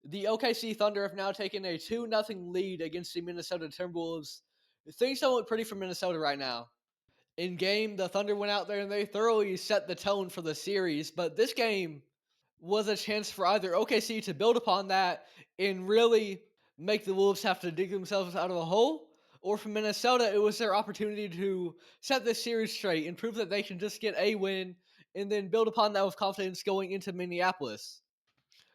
The OKC Thunder have now taken a 2-0 lead against the Minnesota Timberwolves. Things don't look pretty for Minnesota right now. In game, the Thunder went out there and they thoroughly set the tone for the series, but this game was a chance for either OKC to build upon that and really make the Wolves have to dig themselves out of a hole, or for Minnesota, it was their opportunity to set this series straight and prove that they can just get a win and then build upon that with confidence going into Minneapolis.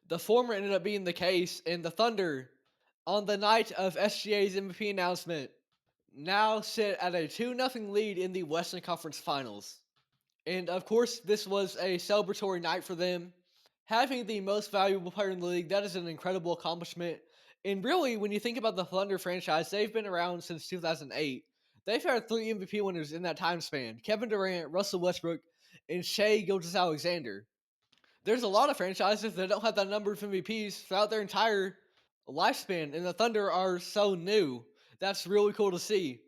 The former ended up being the case, and the Thunder, on the night of SGA's MVP announcement, now sit at a 2-0 lead in the Western Conference Finals. And of course, this was a celebratory night for them. Having the most valuable player in the league, that is an incredible accomplishment. And really, when you think about the Thunder franchise, they've been around since 2008. They've had 3 MVP winners in that time span: Kevin Durant, Russell Westbrook, and Shai Gilgeous-Alexander. There's a lot of franchises that don't have that number of MVPs throughout their entire lifespan, and the Thunder are so new. That's really cool to see.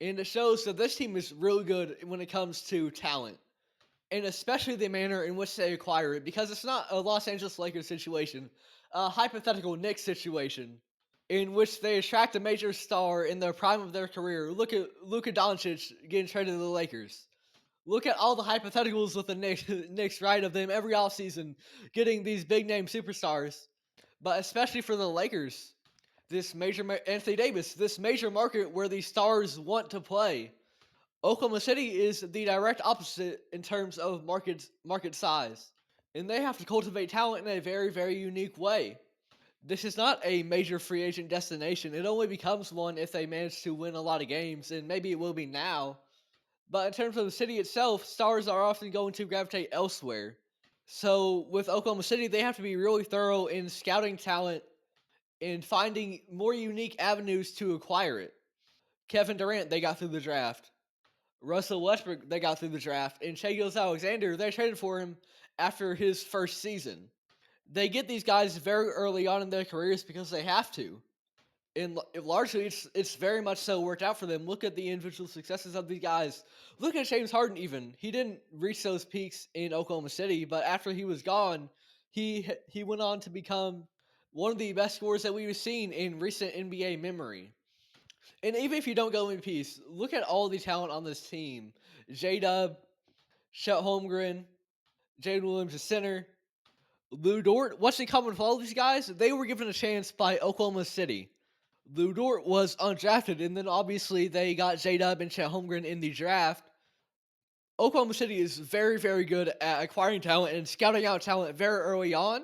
And it shows that this team is really good when it comes to talent, and especially the manner in which they acquire it, because it's not a Los Angeles Lakers situation, a hypothetical Knicks situation, in which they attract a major star in the prime of their career. Look at Luka Doncic getting traded to the Lakers. Look at all the hypotheticals with the Knicks, right, of them every offseason getting these big name superstars. But especially for the Lakers, this major Anthony Davis, this major market where the stars want to play. Oklahoma City is the direct opposite in terms of market size, and they have to cultivate talent in a very, very unique way. This is not a major free agent destination. It only becomes one if they manage to win a lot of games, and maybe it will be now. But in terms of the city itself, stars are often going to gravitate elsewhere. So with Oklahoma City, they have to be really thorough in scouting talent and finding more unique avenues to acquire it. Kevin Durant, they got through the draft. Russell Westbrook, they got through the draft. And Shai Gilgeous-Alexander, they traded for him after his first season. They get these guys very early on in their careers because they have to. And largely, it's very much so worked out for them. Look at the individual successes of these guys. Look at James Harden even. He didn't reach those peaks in Oklahoma City, but after he was gone, he went on to become one of the best scorers that we've seen in recent NBA memory. And even if you don't go in peace, look at all the talent on this team. J-Dub, Chet Holmgren, Jaden Williams, the center, Lou Dort. What's in common with all these guys? They were given a chance by Oklahoma City. Lou Dort was undrafted, and then obviously they got J-Dub and Chet Holmgren in the draft. Oklahoma City is very, very good at acquiring talent and scouting out talent very early on.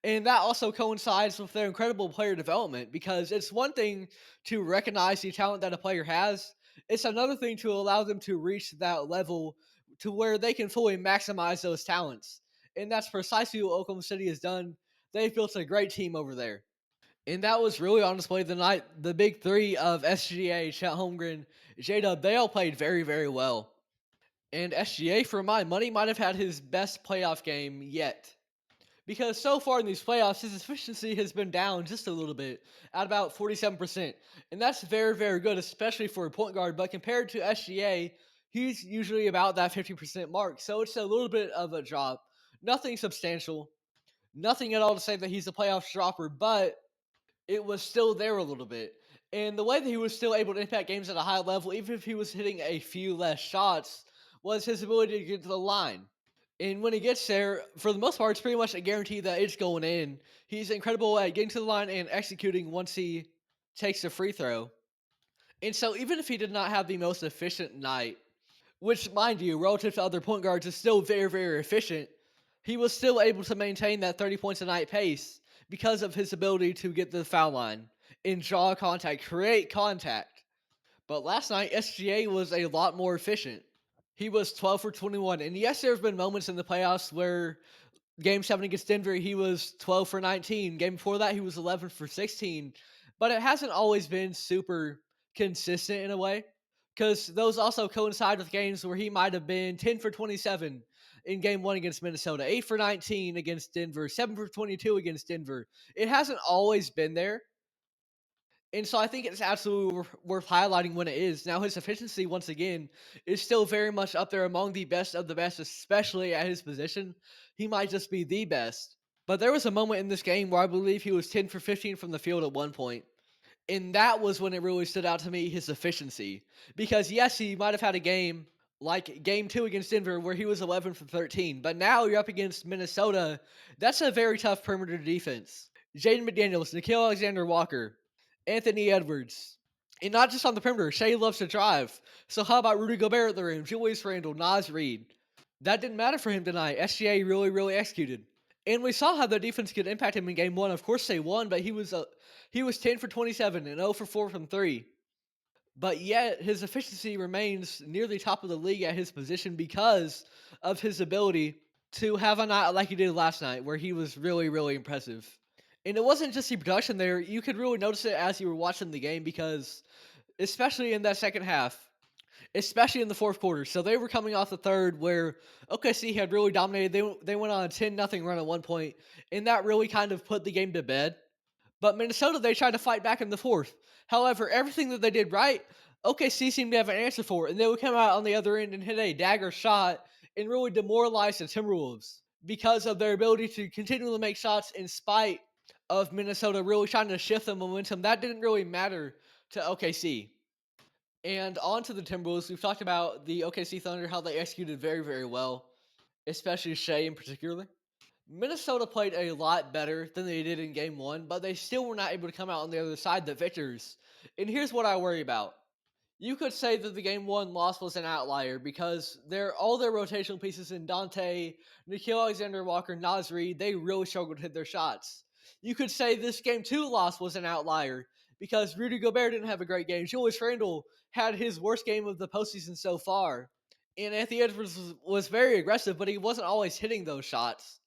And that also coincides with their incredible player development, because it's one thing to recognize the talent that a player has. It's another thing to allow them to reach that level to where they can fully maximize those talents. And that's precisely what Oklahoma City has done. They've built a great team over there. And that was really on display tonight. The big three of SGA, Chet Holmgren, J-Dub, they all played very, very well. And SGA, for my money, might have had his best playoff game yet. Because so far in these playoffs, his efficiency has been down just a little bit, at about 47%. And that's very, very good, especially for a point guard. But compared to SGA, he's usually about that 50% mark. So it's a little bit of a drop. Nothing substantial. Nothing at all to say that he's a playoff dropper, but it was still there a little bit. And the way that he was still able to impact games at a high level, even if he was hitting a few less shots, was his ability to get to the line. And when he gets there, for the most part, it's pretty much a guarantee that it's going in. He's incredible at getting to the line and executing once he takes a free throw. And so even if he did not have the most efficient night, which, mind you, relative to other point guards is still very, very efficient, he was still able to maintain that 30 points a night pace because of his ability to get to the foul line and draw contact, create contact. But last night, SGA was a lot more efficient. He was 12 for 21. And yes, there have been moments in the playoffs where Game 7 against Denver, he was 12 for 19. Game before that, he was 11 for 16. But it hasn't always been super consistent in a way, because those also coincide with games where he might have been 10 for 27 in Game 1 against Minnesota, 8 for 19 against Denver, 7 for 22 against Denver. It hasn't always been there. And so I think it's absolutely worth highlighting when it is. Now, his efficiency, once again, is still very much up there among the best of the best, especially at his position. He might just be the best. But there was a moment in this game where I believe he was 10 for 15 from the field at one point. And that was when it really stood out to me, his efficiency. Because yes, he might have had a game like game 2 against Denver where he was 11 for 13. But now you're up against Minnesota. That's a very tough perimeter defense. Jaden McDaniels, Nickeil Alexander-Walker, Anthony Edwards. And not just on the perimeter, Shai loves to drive. So how about Rudy Gobert at the rim, Julius Randle, Naz Reid? That didn't matter for him tonight. SGA really executed. And we saw how the defense could impact him in game 1. Of course they won, but he was 10 for 27 and 0 for 4 from 3. But yet his efficiency remains near the top of the league at his position because of his ability to have a night like he did last night where he was really impressive. And it wasn't just the production there, you could really notice it as you were watching the game because especially in that second half, especially in the fourth quarter. So they were coming off the third where OKC had really dominated. They went on a 10-0 run at one point, and that really kind of put the game to bed. But Minnesota, they tried to fight back in the fourth. However, everything that they did right, OKC seemed to have an answer for it, and they would come out on the other end and hit a dagger shot and really demoralize the Timberwolves because of their ability to continually make shots in spite of Minnesota really trying to shift the momentum. That didn't really matter to OKC. And on to the Timberwolves. We've talked about the OKC Thunder, how they executed very well, especially Shai in particular. Minnesota played a lot better than they did in game 1, but they still were not able to come out on the other side the victors. And here's what I worry about. You could say that the game 1 loss was an outlier because all their rotational pieces in Dante, Nickeil Alexander-Walker, Naz Reid, they really struggled to hit their shots. You could say this game 2 loss was an outlier because Rudy Gobert didn't have a great game. Julius Randle had his worst game of the postseason so far. And Anthony Edwards was very aggressive, but he wasn't always hitting those shots.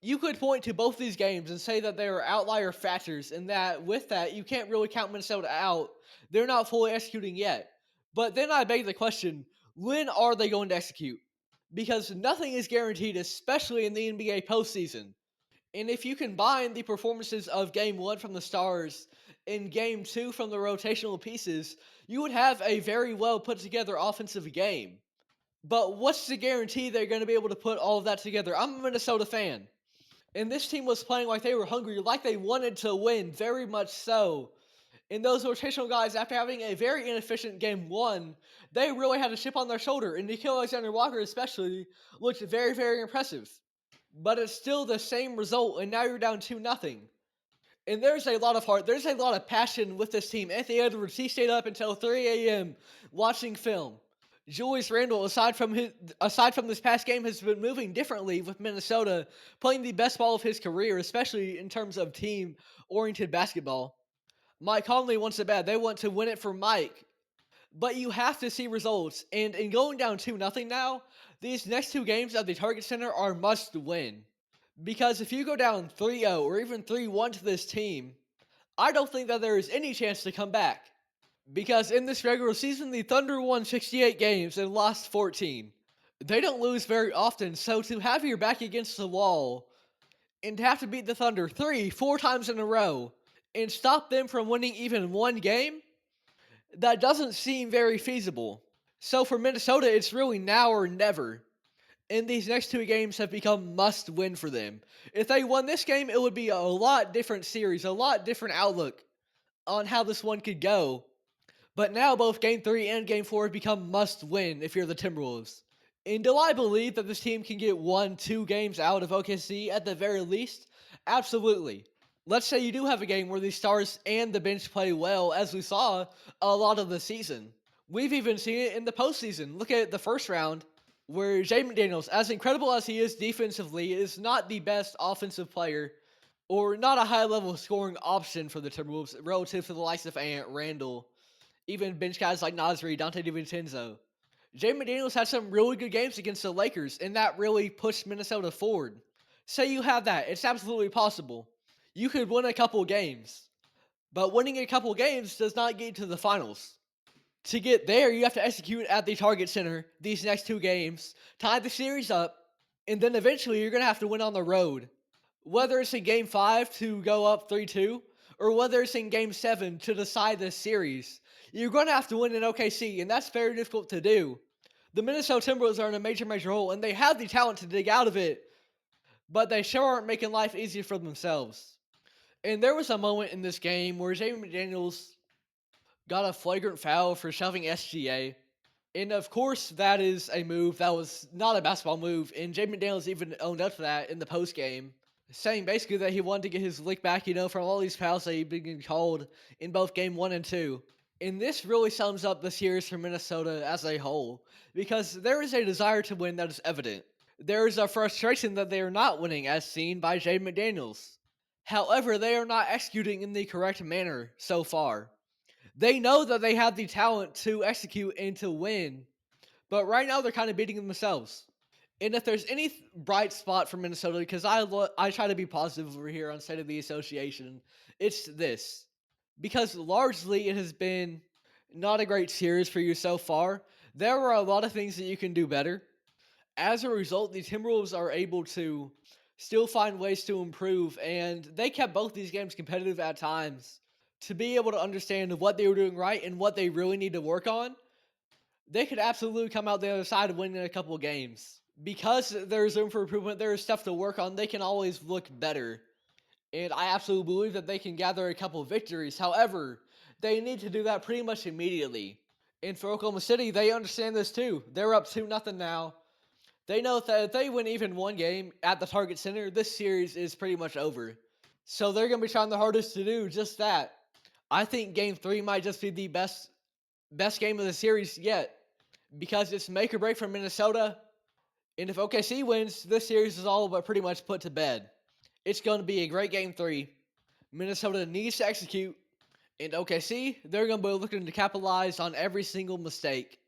You could point to both these games and say that they are outlier factors, and that with that, you can't really count Minnesota out. They're not fully executing yet. But then I beg the question, when are they going to execute? Because nothing is guaranteed, especially in the NBA postseason. And if you combine the performances of Game 1 from the Stars and Game 2 from the rotational pieces, you would have a very well put together offensive game. But what's the guarantee they're going to be able to put all of that together? I'm a Minnesota fan. And this team was playing like they were hungry, like they wanted to win, very much so. And those rotational guys, after having a very inefficient game 1, they really had a chip on their shoulder. And Nickeil Alexander-Walker especially looked very impressive. But it's still the same result, and now you're down 2-0. And there's a lot of heart, there's a lot of passion with this team. Anthony Edwards, he stayed up until 3 a.m. watching film. Julius Randle, aside from this past game, has been moving differently with Minnesota, playing the best ball of his career, especially in terms of team-oriented basketball. Mike Conley wants it bad. They want to win it for Mike. But you have to see results. And in going down 2-0 now, these next 2 games at the Target Center are must win. Because if you go down 3-0 or even 3-1 to this team, I don't think that there is any chance to come back. Because in this regular season, the Thunder won 68 games and lost 14. They don't lose very often, so to have your back against the wall and to have to beat the Thunder 3-4 times in a row and stop them from winning even one game, that doesn't seem very feasible. So for Minnesota, it's really now or never. And these next 2 games have become must win for them. If they won this game, it would be a lot different series, a lot different outlook on how this one could go. But now both Game 3 and Game 4 have become must win if you're the Timberwolves. And do I believe that this team can get 1-2 games out of OKC at the very least? Absolutely. Let's say you do have a game where the stars and the bench play well, as we saw a lot of the season. We've even seen it in the postseason. Look at the first round, where Jaden McDaniels, as incredible as he is defensively, is not the best offensive player or not a high-level scoring option for the Timberwolves relative to the likes of Ant, Randall, even bench guys like Naz Reid, Dante DiVincenzo. Jaden McDaniels had some really good games against the Lakers, and that really pushed Minnesota forward. Say you have that. It's absolutely possible. You could win a couple games. But winning a couple games does not get you to the finals. To get there, you have to execute at the Target Center these next 2 games, tie the series up, and then eventually you're going to have to win on the road. Whether it's in Game 5 to go up 3-2, or whether it's in Game 7 to decide this series, you're going to have to win in OKC, and that's very difficult to do. The Minnesota Timberwolves are in a major hole, and they have the talent to dig out of it. but they sure aren't making life easy for themselves. And there was a moment in this game where Jaden McDaniels got a flagrant foul for shoving SGA. And of course, that is a move that was not a basketball move. And Jaden McDaniels even owned up to that in the post game, saying basically that he wanted to get his lick back, from all these fouls that he'd been called in both game 1 and 2. And this really sums up the series for Minnesota as a whole, because there is a desire to win that is evident. There is a frustration that they are not winning, as seen by Jaden McDaniels. However, they are not executing in the correct manner so far. They know that they have the talent to execute and to win, but right now they're kind of beating themselves. And if there's any bright spot for Minnesota, because I try to be positive over here on State of the Association, it's this. Because largely it has been not a great series for you so far. There are a lot of things that you can do better. As a result, the Timberwolves are able to still find ways to improve, and they kept both these games competitive at times. To be able to understand what they were doing right and what they really need to work on, they could absolutely come out the other side of winning a couple of games. Because there's room for improvement, there is stuff to work on, they can always look better. And I absolutely believe that they can gather a couple of victories. However, they need to do that pretty much immediately. And for Oklahoma City, they understand this too. They're up 2-0 now. They know that if they win even one game at the Target Center, this series is pretty much over. So they're going to be trying their hardest to do just that. I think Game 3 might just be the best game of the series yet, because it's make or break for Minnesota. And if OKC wins, this series is all but pretty much put to bed. It's going to be a great Game 3. Minnesota needs to execute, and OKC, they're going to be looking to capitalize on every single mistake.